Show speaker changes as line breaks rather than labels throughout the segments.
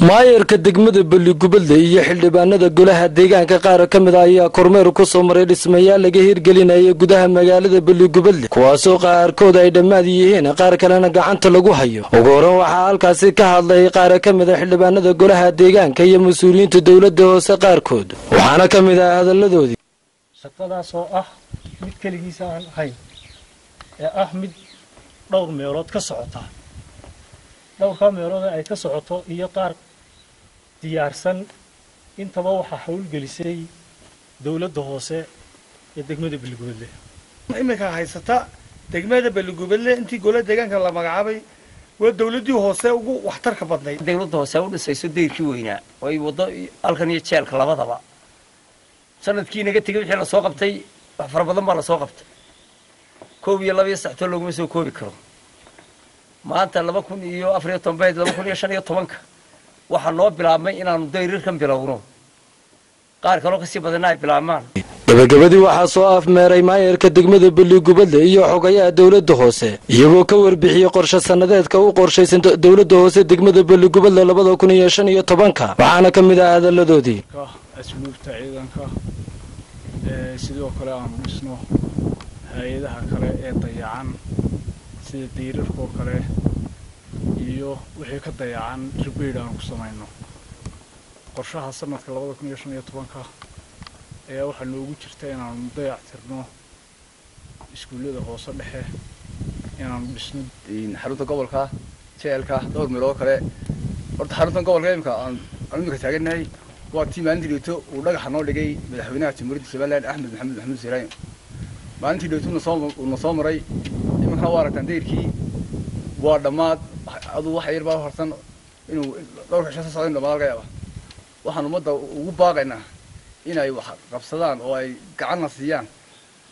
maayarka degmada Balli-Gubadle iyo xildhibaanada golaha deegaanka qaar ka mid ah ayaa kormeer ku soo maray dhismayaal laga hirgelinayo gudaha magaalada Balli-Gubadle kuwaasoo qaarkood ay dhammaad yihiin qaar kalena gacanta lagu hayo. ugu horreyn waxaa halkaasi ka hadlay qaar ka mid ah xildhibaanada golaha deegaanka iyo mas'uuliyiinta dawladda hoose qaarkood waxaana ka mid ah hadaladoodii
shaqadaas oo ah mid kaligiis aan ahayn ee mid dhowr meelood ka socota dhowr meelood ay ka socoto iyo qaar diyaarsan intaba waxa hawl gelisay dawladda hoose ee degmada Balli-Gubadle.
imika haysata degmada Balli-Gubadle intii golaha deegaanka la magacaabay waa dawladii hoose ugu waxtarka badnay.
dawladda hoose u dhisayso deyrkii weynaa oo ay wado halkan iyo jeelka labadaba sanadkii naga tagay wixii la soo qabtay wax fara badan baa la soo qabtay 12 saacto laguma soo koobi karo. maanta 2014 waxa noo bilaabmay inaanu dayrirkan bilowno qaar kale oo kasii badanaa bilaabmaan.
gabagabadii waxaa soo afmeeray maayarka degmada Balli-Gubadle iyo xogayaha dawladda hoose iyagoo ka warbixiyay qorshe sanadeedka u qorshaysan dawladda hoose degmada Balli-Gubadle 2015 waxaana ka mid ah hadaladoodii
asluubta ciidanka sidoo kale aan dhisno hay'adaha kale ee dayacan sida diirarka oo kale iyo wixii ka dayacan repair aan ku sameeyno qorshaha sanadka 2015 ayaa waxa noogu jirta inaan dayactirno iskuulada hoose dhexe inaan dhisno
xarunta gobolka jeelka dhowr meelo kale horta xarunta gobolka aan imika taaganahay waa tiimaantii dhigto uu dhagax noo dhigay madaxweynaha jamhuuriyadda Soomaaliland Axmed Maxamed Siraayo maalintii dhigto soo maray imika waa aragtaan deyrkii waa dhamaad adu wax yar baa hortan inuu dhowr ka shaqo socdo dhamaad laga yaabo waxaan umada ugu baaqaynaa inay wax qabsadaan oo ay gacan siiyaan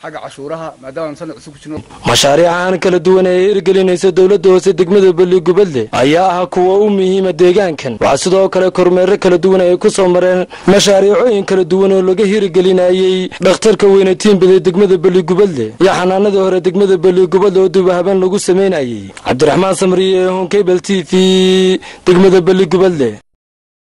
xagga cashuuraha maadaama sanad cusub ku jirno.
mashaariicaan kala duwan ee hirgelinaysa dawladda hoose degmada Balli-Gubadle ayaa ah kuwa u muhiim ah deegaankan waxa sidoo kale kormeer kala duwan ay ku soo mareen mashaariicooyin kala duwan oo laga hirgelinayay dhakhtarka weyn ee tiimbada degmada Balli-Gubadle iyo xanaanada hore degmada Balli-Gubadle oo dib haban lagu sameeyay. Cabdiraxmaan Samriye, Cable TV, degmada Balli-Gubadle.